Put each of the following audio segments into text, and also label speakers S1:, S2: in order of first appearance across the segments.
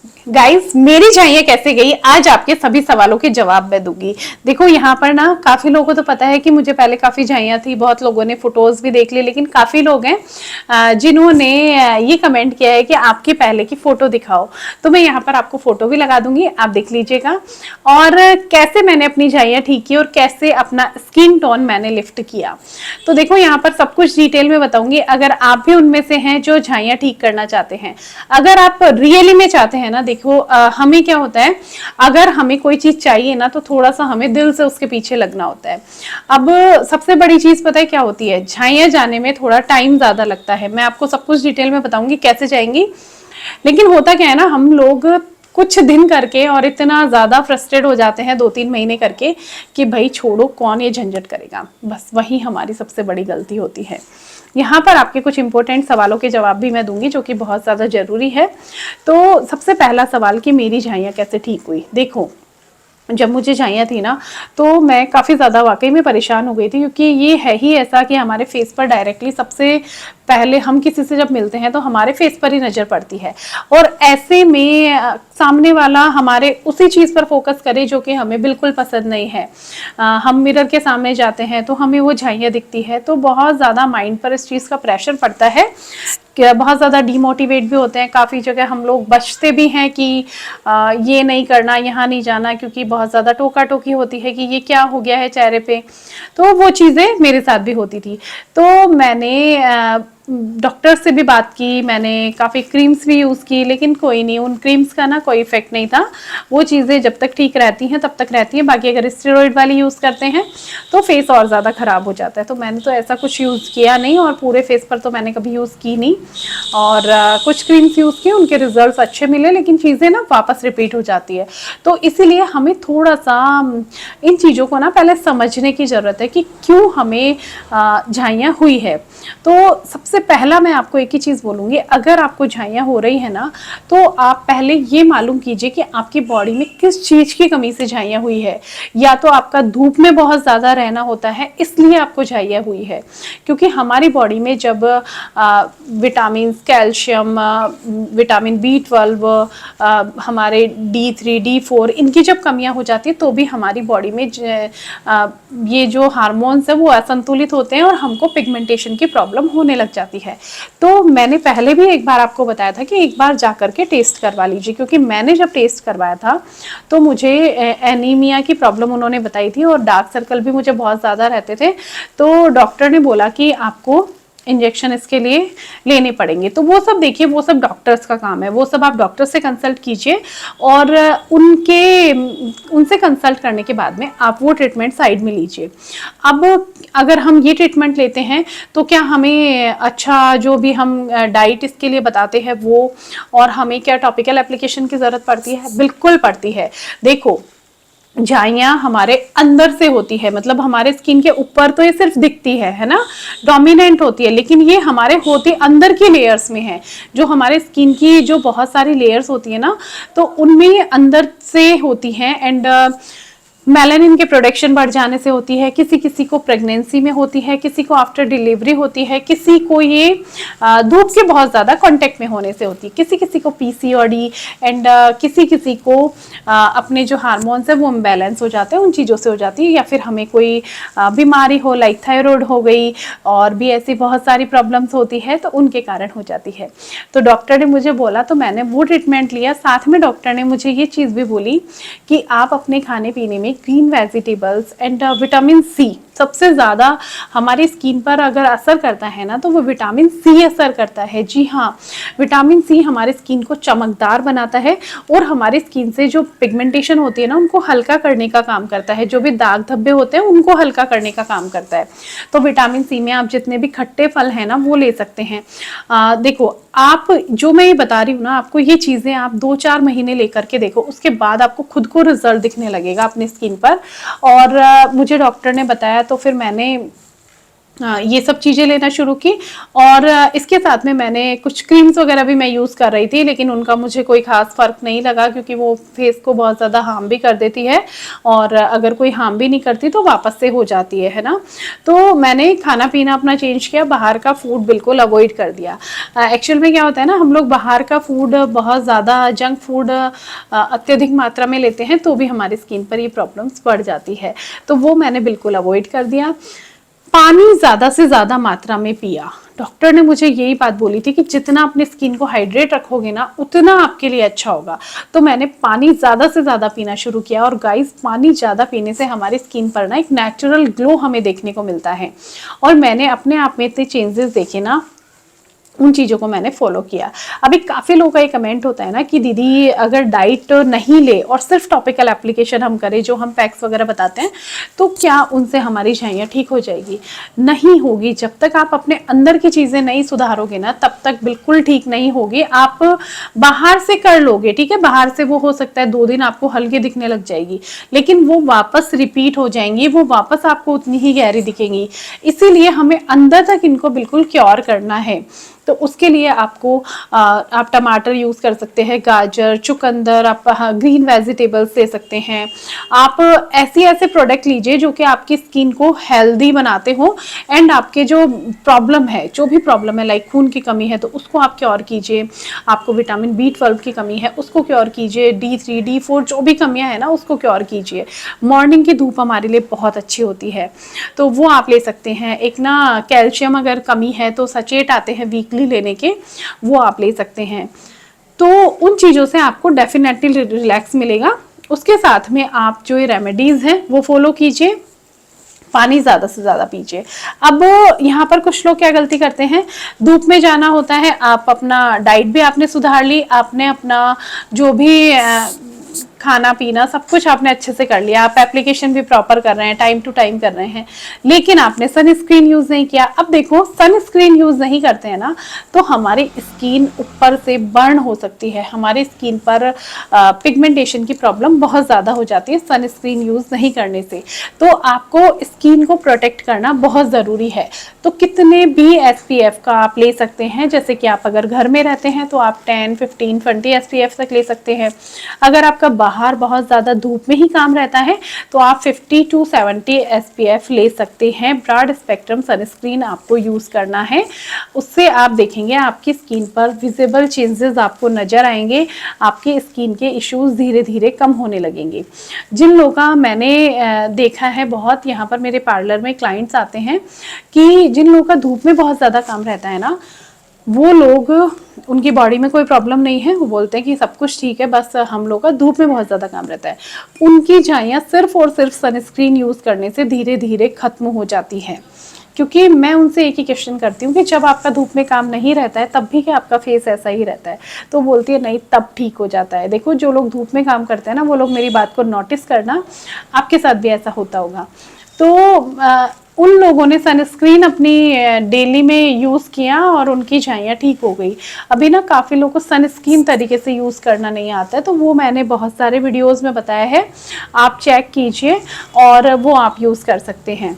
S1: Guys, मेरी झाइयाँ कैसे गई, आज आपके सभी सवालों के जवाब मैं दूंगी। देखो यहाँ पर ना काफी लोगों को तो पता है कि मुझे पहले काफी झाइयाँ थी, बहुत लोगों ने फोटोज भी देख ली, लेकिन काफी लोग हैं जिन्होंने ये कमेंट किया है कि आपकी पहले की फोटो दिखाओ। तो मैं यहाँ पर आपको फोटो भी लगा दूंगी, आप देख लीजिएगा। और कैसे मैंने अपनी झाइयाँ ठीक की और कैसे अपना स्किन टोन मैंने लिफ्ट किया, तो देखो यहाँ पर सब कुछ डिटेल में बताऊंगी। अगर आप भी उनमें से हैं जो झाइयाँ ठीक करना चाहते हैं, अगर आप रियली में चाहते हैं ना, देखो हमें क्या होता है, अगर हमें कोई चीज चाहिए ना तो थोड़ा सा हमें दिल से उसके पीछे लगना होता है। अब सबसे बड़ी चीज पता है क्या होती है, झाइयाँ जाने में थोड़ा टाइम ज्यादा लगता है। मैं आपको सब कुछ डिटेल में बताऊंगी कैसे जाएंगी। लेकिन होता क्या है ना, हम लोग कुछ दिन करके और इतना ज्यादा फ्रस्ट्रेट हो जाते हैं 2-3 महीने करके कि भाई छोड़ो, कौन ये झंझट करेगा। बस वही हमारी सबसे बड़ी गलती होती है। यहाँ पर आपके कुछ इंपॉर्टेंट सवालों के जवाब भी मैं दूंगी जो कि बहुत ज्यादा जरूरी है। तो सबसे पहला सवाल कि मेरी झाइयाँ कैसे ठीक हुई। देखो, जब मुझे झाइयाँ थी ना तो मैं काफ़ी ज़्यादा वाकई में परेशान हो गई थी, क्योंकि ये है ही ऐसा कि हमारे फेस पर डायरेक्टली सबसे पहले हम किसी से जब मिलते हैं तो हमारे फेस पर ही नज़र पड़ती है। और ऐसे में सामने वाला हमारे उसी चीज़ पर फोकस करे जो कि हमें बिल्कुल पसंद नहीं है। हम मिरर के सामने जाते हैं तो हमें वो झाइयाँ दिखती है, तो बहुत ज़्यादा माइंड पर इस चीज़ का प्रेशर पड़ता है कि बहुत ज़्यादा डिमोटिवेट भी होते हैं। काफ़ी जगह हम लोग बचते भी हैं कि ये नहीं करना, यहाँ नहीं जाना, क्योंकि बहुत ज़्यादा टोका टोकी होती है कि ये क्या हो गया है चेहरे पे। तो वो चीज़ें मेरे साथ भी होती थी। तो मैंने डॉक्टर से भी बात की, मैंने काफ़ी क्रीम्स भी यूज़ की, लेकिन कोई नहीं, उन क्रीम्स का ना कोई इफेक्ट नहीं था। वो चीज़ें जब तक ठीक रहती हैं तब तक रहती हैं, बाकी अगर स्टेरॉइड वाली यूज़ करते हैं तो फेस और ज़्यादा ख़राब हो जाता है। तो मैंने तो ऐसा कुछ यूज़ किया नहीं, और पूरे फेस पर तो मैंने कभी यूज़ की नहीं। और कुछ क्रीम्स यूज़ किए, उनके रिजल्ट्स अच्छे मिले, लेकिन चीज़ें ना वापस रिपीट हो जाती है। तो इसीलिए हमें थोड़ा सा इन चीज़ों को ना पहले समझने की ज़रूरत है कि क्यों हमें झाइयाँ हुई है। तो सबसे पहला मैं आपको एक ही चीज़ बोलूँगी, अगर आपको झाइयाँ हो रही है ना तो आप पहले ये मालूम कीजिए कि आपकी बॉडी में किस चीज़ की कमी से झाइयाँ हुई है। या तो आपका धूप में बहुत ज़्यादा रहना होता है इसलिए आपको झाइयाँ हुई है, क्योंकि हमारी बॉडी में जब विटामिन, कैल्शियम, विटामिन B12, हमारे D3, D4, इनकी जब कमियां हो जाती है तो भी हमारी बॉडी में ये जो हार्मोन्स है वो असंतुलित होते हैं और हमको पिगमेंटेशन की प्रॉब्लम होने लग जाती है। तो मैंने पहले भी एक बार आपको बताया था कि एक बार जा करके टेस्ट करवा लीजिए, क्योंकि मैंने जब टेस्ट करवाया था तो मुझे एनीमिया की प्रॉब्लम उन्होंने बताई थी और डार्क सर्कल भी मुझे बहुत ज़्यादा रहते थे। तो डॉक्टर ने बोला कि आपको इंजेक्शन इसके लिए लेने पड़ेंगे। तो वो सब देखिए, वो सब डॉक्टर्स का काम है, वो सब आप डॉक्टर से कंसल्ट कीजिए और उनसे कंसल्ट करने के बाद में आप वो ट्रीटमेंट साइड में लीजिए। अब अगर हम ये ट्रीटमेंट लेते हैं तो क्या हमें अच्छा जो भी हम डाइट इसके लिए बताते हैं वो, और हमें क्या टॉपिकल एप्लीकेशन की ज़रूरत पड़ती है? बिल्कुल पड़ती है। देखो, झाइयाँ हमारे अंदर से होती है, मतलब हमारे स्किन के ऊपर तो ये सिर्फ दिखती है ना, डोमिनेंट होती है, लेकिन ये हमारे होती अंदर की लेयर्स में है। जो हमारे स्किन की जो बहुत सारी लेयर्स होती है ना, तो उनमें ये अंदर से होती हैं। एंड मेलानिन के प्रोडक्शन बढ़ जाने से होती है, किसी किसी को प्रेगनेंसी में होती है, किसी को आफ्टर डिलीवरी होती है, किसी को ये धूप के बहुत ज़्यादा कांटेक्ट में होने से होती है, किसी किसी को PCOD, एंड किसी किसी को अपने जो हार्मोन्स है वो इम्बैलेंस हो जाते हैं, उन चीज़ों से हो जाती है। या फिर हमें कोई बीमारी हो, लाइक थायराइड हो गई, और भी ऐसी बहुत सारी प्रॉब्लम्स होती है तो उनके कारण हो जाती है। तो डॉक्टर ने मुझे बोला तो मैंने वो ट्रीटमेंट लिया। साथ में डॉक्टर ने मुझे ये चीज़ भी बोली कि आप अपने खाने पीने में green vegetables and vitamin C सबसे ज़्यादा हमारी स्किन पर अगर असर करता है ना तो वो विटामिन C असर करता है। जी हाँ, विटामिन C हमारे स्किन को चमकदार बनाता है और हमारी स्किन से जो पिगमेंटेशन होती है ना उनको हल्का करने का काम करता है, जो भी दाग धब्बे होते हैं उनको हल्का करने का काम करता है। तो विटामिन C में आप जितने भी खट्टे फल हैं ना वो ले सकते हैं। देखो, आप जो मैं ये बता रही हूँ ना, आपको ये चीज़ें आप 2-4 महीने लेकर के देखो, उसके बाद आपको खुद को रिजल्ट दिखने लगेगा अपनी स्किन पर। और मुझे डॉक्टर ने बताया तो फिर मैंने ये सब चीज़ें लेना शुरू की। और इसके साथ में मैंने कुछ क्रीम्स वगैरह भी मैं यूज़ कर रही थी, लेकिन उनका मुझे कोई ख़ास फ़र्क नहीं लगा, क्योंकि वो फेस को बहुत ज़्यादा हार्म भी कर देती है, और अगर कोई हार्म भी नहीं करती तो वापस से हो जाती है ना। तो मैंने खाना पीना अपना चेंज किया, बाहर का फूड बिल्कुल अवॉइड कर दिया। एक्चुअल में क्या होता है ना, हम लोग बाहर का फूड बहुत ज़्यादा जंक फूड अत्यधिक मात्रा में लेते हैं, तो भी हमारी स्किन पर ये प्रॉब्लम्स बढ़ जाती है। तो वो मैंने बिल्कुल अवॉइड कर दिया। पानी ज़्यादा से ज़्यादा मात्रा में पिया। डॉक्टर ने मुझे यही बात बोली थी कि जितना अपने स्किन को हाइड्रेट रखोगे ना, उतना आपके लिए अच्छा होगा। तो मैंने पानी ज़्यादा से ज़्यादा पीना शुरू किया। और गाइस, पानी ज़्यादा पीने से हमारी स्किन पर ना एक नेचुरल ग्लो हमें देखने को मिलता है। और मैंने अपने आप में इतने चेंजेस देखे ना, उन चीज़ों को मैंने फॉलो किया। अभी काफ़ी लोगों का ये कमेंट होता है ना कि दीदी अगर डाइट नहीं ले और सिर्फ टॉपिकल एप्लीकेशन हम करें, जो हम पैक्स वगैरह बताते हैं, तो क्या उनसे हमारी झाइयाँ ठीक हो जाएगी? नहीं होगी। जब तक आप अपने अंदर की चीज़ें नहीं सुधारोगे ना, तब तक बिल्कुल ठीक नहीं होगी। आप बाहर से कर लोगे, ठीक है, बाहर से वो हो सकता है 2 दिन आपको हल्के दिखने लग जाएगी, लेकिन वो वापस रिपीट हो जाएंगी, वो वापस आपको उतनी ही गहरी दिखेंगी। इसीलिए हमें अंदर तक इनको बिल्कुल क्योर करना है। तो उसके लिए आपको आप टमाटर यूज़ कर सकते हैं, गाजर, चुकंदर, आप ग्रीन वेजिटेबल्स ले सकते हैं। आप ऐसे प्रोडक्ट लीजिए जो कि आपकी स्किन को हेल्दी बनाते हो, एंड आपके जो प्रॉब्लम है, जो भी प्रॉब्लम है, लाइक खून की कमी है तो उसको आप क्योर कीजिए, आपको विटामिन B12 की कमी है उसको क्योर कीजिए, D3, D4 जो भी कमियां है ना, उसको क्योर कीजिए। मॉर्निंग की धूप हमारे लिए बहुत अच्छी होती है, तो वो आप ले सकते हैं। एक ना कैल्शियम अगर कमी है तो सचेट आते हैं वीकली लेने के, वो आप ले सकते हैं। तो उन चीज़ों से आपको डेफिनेटली रिलैक्स मिलेगा। उसके साथ में आप जो ये रेमेडीज़ हैं वो फॉलो कीजिए, पानी ज़्यादा से ज़्यादा पीजिए। अब यहाँ पर कुछ लोग क्या गलती करते हैं, धूप में जाना होता है, आप अपना डाइट भी आपने सुधार ली, आपने अपना जो भी खाना पीना सब कुछ आपने अच्छे से कर लिया, आप एप्लीकेशन भी प्रॉपर कर रहे हैं, टाइम टू टाइम कर रहे हैं, लेकिन आपने सनस्क्रीन यूज नहीं किया। अब देखो, सनस्क्रीन यूज नहीं करते हैं ना, तो हमारी स्किन ऊपर से बर्न हो सकती है, हमारी स्किन पर पिगमेंटेशन की प्रॉब्लम बहुत ज़्यादा हो जाती है सनस्क्रीन यूज नहीं करने से। तो आपको स्किन को प्रोटेक्ट करना बहुत ज़रूरी है। तो कितने भी SPF का आप ले सकते हैं, जैसे कि आप अगर घर में रहते हैं तो आप 10, 15, 20 SPF तक ले सकते हैं। अगर आपका बाहर बहुत ज़्यादा धूप में ही काम रहता है तो आप 50 to 70 SPF ले सकते हैं। ब्रॉड स्पेक्ट्रम सनस्क्रीन आपको यूज़ करना है, उससे आप देखेंगे आपकी स्किन पर विजिबल चेंजेस आपको नज़र आएंगे, आपके स्किन के इश्यूज धीरे धीरे कम होने लगेंगे। जिन लोगों का मैंने देखा है, बहुत यहाँ पर मेरे पार्लर में क्लाइंट्स आते हैं कि जिन लोगों का धूप में बहुत ज़्यादा काम रहता है ना, वो लोग, उनकी बॉडी में कोई प्रॉब्लम नहीं है, वो बोलते हैं कि सब कुछ ठीक है, बस हम लोग का धूप में बहुत ज़्यादा काम रहता है। उनकी झाइयाँ सिर्फ और सिर्फ सनस्क्रीन यूज़ करने से धीरे धीरे खत्म हो जाती हैं। क्योंकि मैं उनसे एक ही क्वेश्चन करती हूँ कि जब आपका धूप में काम नहीं रहता है तब भी क्या आपका फेस ऐसा ही रहता है? तो बोलती है नहीं, तब ठीक हो जाता है। देखो, जो लोग धूप में काम करते हैं ना, वो लोग मेरी बात को नोटिस करना, आपके साथ भी ऐसा होता होगा। तो उन लोगों ने सनस्क्रीन अपनी डेली में यूज़ किया और उनकी झाइयाँ ठीक हो गई। अभी ना काफ़ी लोगों को सनस्क्रीन तरीके से यूज़ करना नहीं आता है, तो वो मैंने बहुत सारे वीडियोस में बताया है, आप चेक कीजिए और वो आप यूज़ कर सकते हैं।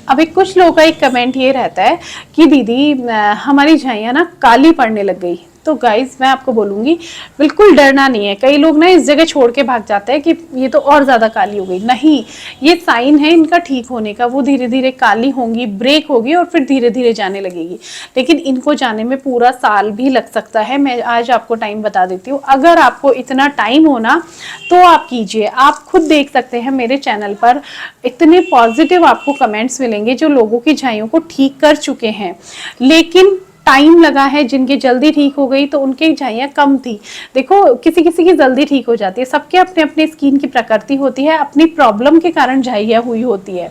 S1: अभी कुछ लोगों का एक कमेंट ये रहता है कि दीदी हमारी झाइयाँ ना काली पड़ने लग गई। तो गाइज, मैं आपको बोलूँगी, बिल्कुल डरना नहीं है। कई लोग ना इस जगह छोड़ के भाग जाते हैं कि ये तो और ज़्यादा काली हो गई। नहीं, ये साइन है इनका ठीक होने का। वो धीरे धीरे काली होंगी, ब्रेक होगी और फिर धीरे धीरे जाने लगेगी, लेकिन इनको जाने में पूरा साल भी लग सकता है। मैं आज आपको टाइम बता देती हूँ। अगर आपको इतना टाइम हो ना, तो आप कीजिए। आप खुद देख सकते हैं मेरे चैनल पर इतने पॉजिटिव आपको कमेंट्स मिलेंगे जो लोगों की झाइयों को ठीक कर चुके हैं, लेकिन टाइम लगा है। जिनकी जल्दी ठीक हो गई तो उनकी झाइयाँ कम थी। देखो, किसी किसी की जल्दी ठीक हो जाती है, सबके अपने अपने स्किन की प्रकृति होती है, अपनी प्रॉब्लम के कारण झाइयाँ हुई होती है।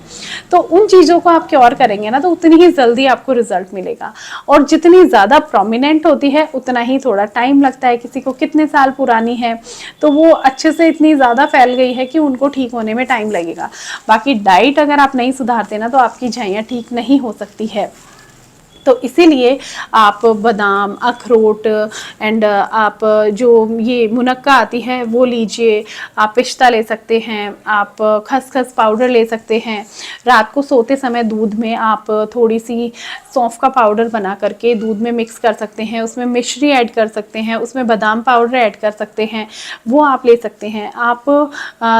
S1: तो उन चीज़ों को आप क्योर करेंगे ना, तो उतनी ही जल्दी आपको रिजल्ट मिलेगा। और जितनी ज़्यादा प्रोमिनेंट होती है उतना ही थोड़ा टाइम लगता है। किसी को कितने साल पुरानी है तो वो अच्छे से इतनी ज़्यादा फैल गई है कि उनको ठीक होने में टाइम लगेगा। बाकी डाइट अगर आप नहीं सुधारते ना, तो आपकी झाइयाँ ठीक नहीं हो सकती है। तो इसीलिए आप बादाम, अखरोट एंड आप जो ये मुनक्का आती है वो लीजिए, आप पिस्ता ले सकते हैं, आप खसखस पाउडर ले सकते हैं। रात को सोते समय दूध में आप थोड़ी सी सौंफ का पाउडर बना करके दूध में मिक्स कर सकते हैं, उसमें मिश्री ऐड कर सकते हैं, उसमें बादाम पाउडर ऐड कर सकते हैं, वो आप ले सकते हैं। आप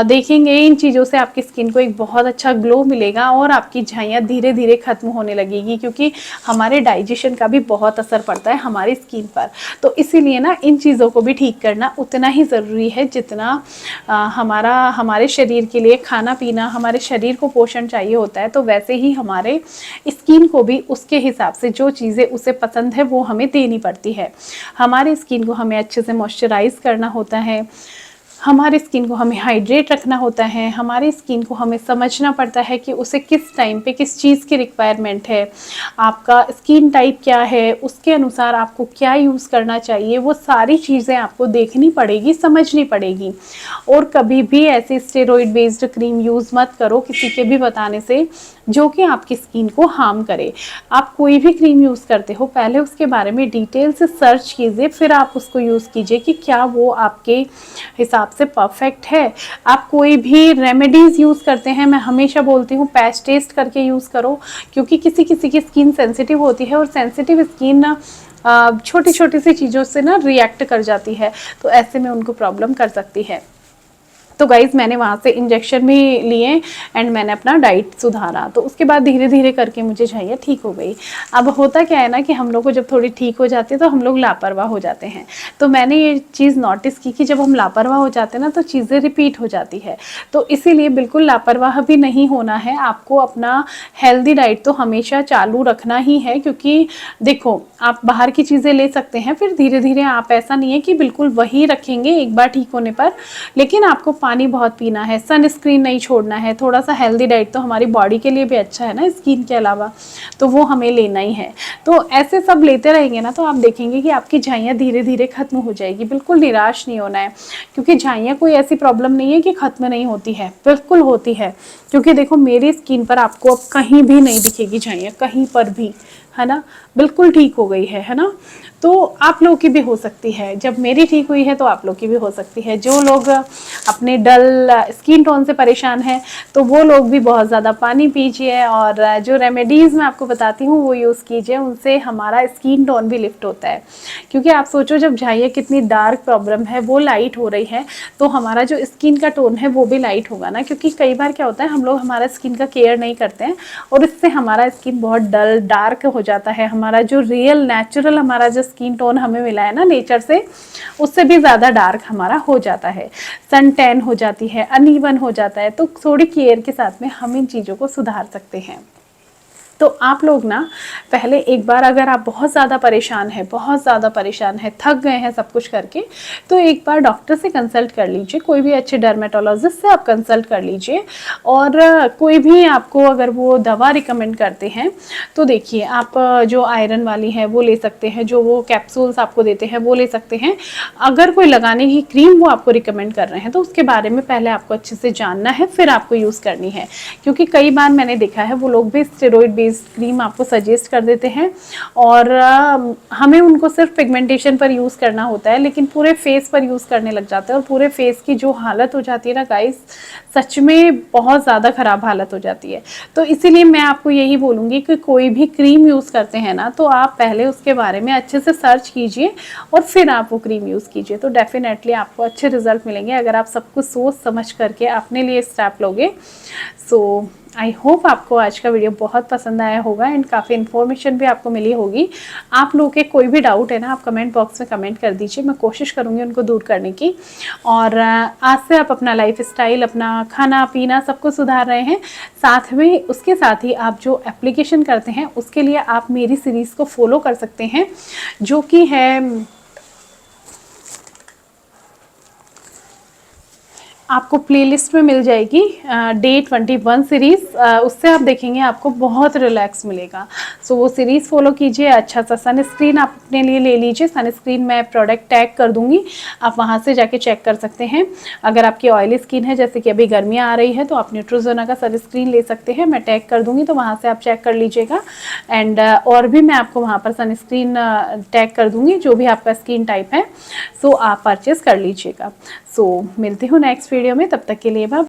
S1: देखेंगे इन चीज़ों से आपकी स्किन को एक बहुत अच्छा ग्लो मिलेगा और आपकी झाइयाँ धीरे धीरे खत्म होने लगेगी, क्योंकि हमारे डाइजेशन का भी बहुत असर पड़ता है हमारी स्किन पर। तो इसीलिए ना इन चीज़ों को भी ठीक करना उतना ही ज़रूरी है जितना हमारे शरीर के लिए खाना पीना, हमारे शरीर को पोषण चाहिए होता है, तो वैसे ही हमारे स्किन को भी उसके हिसाब से जो चीज़ें उसे पसंद है वो हमें देनी पड़ती है। हमारी स्किन को हमें अच्छे से मॉइस्चराइज करना होता है, हमारी स्किन को हमें हाइड्रेट रखना होता है, हमारी स्किन को हमें समझना पड़ता है कि उसे किस टाइम पे किस चीज़ की रिक्वायरमेंट है, आपका स्किन टाइप क्या है, उसके अनुसार आपको क्या यूज़ करना चाहिए, वो सारी चीज़ें आपको देखनी पड़ेगी, समझनी पड़ेगी। और कभी भी ऐसी स्टेरॉइड बेस्ड क्रीम यूज़ मत करो किसी के भी बताने से जो कि आपकी स्किन को हार्म करे। आप कोई भी क्रीम यूज़ करते हो पहले उसके बारे में डिटेल से सर्च कीजिए, फिर आप उसको यूज़ कीजिए कि क्या वो आपके हिसाब से परफेक्ट है। आप कोई भी रेमेडीज़ यूज़ करते हैं, मैं हमेशा बोलती हूँ पैच टेस्ट करके यूज़ करो, क्योंकि किसी किसी की स्किन सेंसिटिव होती है और सेंसिटिव स्किन ना छोटी छोटी सी चीज़ों से ना रिएक्ट कर जाती है, तो ऐसे में उनको प्रॉब्लम कर सकती है। तो गाइज़ मैंने वहाँ से इंजेक्शन भी लिए एंड मैंने अपना डाइट सुधारा, तो उसके बाद धीरे धीरे करके मुझे झाइयाँ ठीक हो गई। अब होता क्या है ना कि हम लोग को जब थोड़ी ठीक हो जाती है तो हम लोग लापरवाह हो जाते हैं। तो मैंने ये चीज़ नोटिस की कि जब हम लापरवाह हो जाते हैं ना तो चीज़ें रिपीट हो जाती है। तो इसीलिए बिल्कुल लापरवाह भी नहीं होना है, आपको अपना हेल्दी डाइट तो हमेशा चालू रखना ही है, क्योंकि देखो आप बाहर की चीज़ें ले सकते हैं, फिर धीरे धीरे आप ऐसा नहीं है कि बिल्कुल वही रखेंगे एक बार ठीक होने पर, लेकिन आपको पानी बहुत पीना है, सनस्क्रीन नहीं छोड़ना है, थोड़ा सा हेल्दी डाइट तो हमारी बॉडी के लिए भी अच्छा है ना स्किन के अलावा, तो वो हमें लेना ही है। तो ऐसे सब लेते रहेंगे ना तो आप देखेंगे कि आपकी झाइयाँ धीरे धीरे खत्म हो जाएगी। बिल्कुल निराश नहीं होना है, क्योंकि झाइयाँ कोई ऐसी प्रॉब्लम नहीं है कि खत्म नहीं होती है, बिल्कुल होती है। क्योंकि देखो मेरी स्किन पर आपको अब कहीं भी नहीं दिखेगी झाइयाँ, कहीं पर भी, है ना, बिल्कुल ठीक हो गई है ना। तो आप लोग की भी हो सकती है, जब मेरी ठीक हुई है तो आप लोग की भी हो सकती है। जो लोग अपने डल स्किन टोन से परेशान हैं तो वो लोग भी बहुत ज़्यादा पानी पीजिए और जो रेमेडीज़ मैं आपको बताती हूँ वो यूज़ कीजिए, उनसे हमारा स्किन टोन भी लिफ्ट होता है। क्योंकि आप सोचो जब झाइयाँ कितनी डार्क प्रॉब्लम है वो लाइट हो रही है, तो हमारा जो स्किन का टोन है वो भी लाइट होगा ना। क्योंकि कई बार क्या होता है हम लोग हमारा स्किन का केयर नहीं करते हैं और इससे हमारा स्किन बहुत डल डार्क हो जाता है। हमारा जो रियल नेचुरल हमारा जो स्किन टोन हमें मिला है ना नेचर से, उससे भी ज़्यादा डार्क हमारा हो जाता है, सन टैन हो जाती है, अनइवन हो जाता है। तो थोड़ी केयर के साथ में हम इन चीज़ों को सुधार सकते हैं। तो आप लोग ना पहले एक बार अगर आप बहुत ज़्यादा परेशान है, बहुत ज़्यादा परेशान है, थक गए हैं सब कुछ करके, तो एक बार डॉक्टर से कंसल्ट कर लीजिए, कोई भी अच्छे डर्मेटोलॉजिस्ट से आप कंसल्ट कर लीजिए। और कोई भी आपको अगर वो दवा रिकमेंड करते हैं तो देखिए आप जो आयरन वाली है वो ले सकते हैं, जो वो कैप्सूल्स आपको देते हैं वो ले सकते हैं। अगर कोई लगाने की क्रीम वो आपको रिकमेंड कर रहे हैं तो उसके बारे में पहले आपको अच्छे से जानना है, फिर आपको यूज़ करनी है। क्योंकि कई बार मैंने देखा है वो लोग भी स्टेरॉइड बेस्ड क्रीम आपको सजेस्ट कर देते हैं और हमें उनको सिर्फ पिगमेंटेशन पर यूज़ करना होता है, लेकिन पूरे फेस पर यूज़ करने लग जाते हैं और पूरे फेस की जो हालत हो जाती है ना गाइस, सच में बहुत ज़्यादा ख़राब हालत हो जाती है। तो इसीलिए मैं आपको यही बोलूँगी कि कोई भी क्रीम यूज़ करते हैं ना तो आप पहले उसके बारे में अच्छे से सर्च कीजिए और फिर आप वो क्रीम यूज़ कीजिए, तो डेफिनेटली आपको अच्छे रिजल्ट मिलेंगे अगर आप सब कुछ सोच समझ करके अपने लिए स्टेप लोगे। सो आई होप आपको आज का वीडियो बहुत पसंद आया होगा एंड काफ़ी इन्फॉर्मेशन भी आपको मिली होगी। आप लोगों के कोई भी डाउट है ना आप कमेंट बॉक्स में कमेंट कर दीजिए, मैं कोशिश करूँगी उनको दूर करने की। और आज से आप अपना लाइफ स्टाइल, अपना खाना पीना सब कुछ सुधार रहे हैं, साथ में उसके साथ ही आप जो एप्लीकेशन करते हैं उसके लिए आप मेरी सीरीज़ को फॉलो कर सकते हैं, जो कि है आपको प्लेलिस्ट में मिल जाएगी डे 21 सीरीज़, उससे आप देखेंगे आपको बहुत रिलैक्स मिलेगा। सो वो सीरीज़ फॉलो कीजिए। अच्छा सा सनस्क्रीन आप अपने लिए ले लीजिए। सनस्क्रीन मैं प्रोडक्ट टैग कर दूंगी, आप वहाँ से जाके चेक कर सकते हैं। अगर आपकी ऑयली स्किन है, जैसे कि अभी गर्मियाँ आ रही है, तो आप न्यूट्रोजोना का सनस्क्रीन ले सकते हैं, मैं टैग कर दूंगी, तो वहाँ से आप चेक कर लीजिएगा। एंड और भी मैं आपको वहाँ पर सनस्क्रीन टैग कर दूंगी, जो भी आपका स्किन टाइप है, सो आप परचेस कर लीजिएगा। सो मिलती हूँ नेक्स्ट वीडियो में, तब तक के लिए बाय।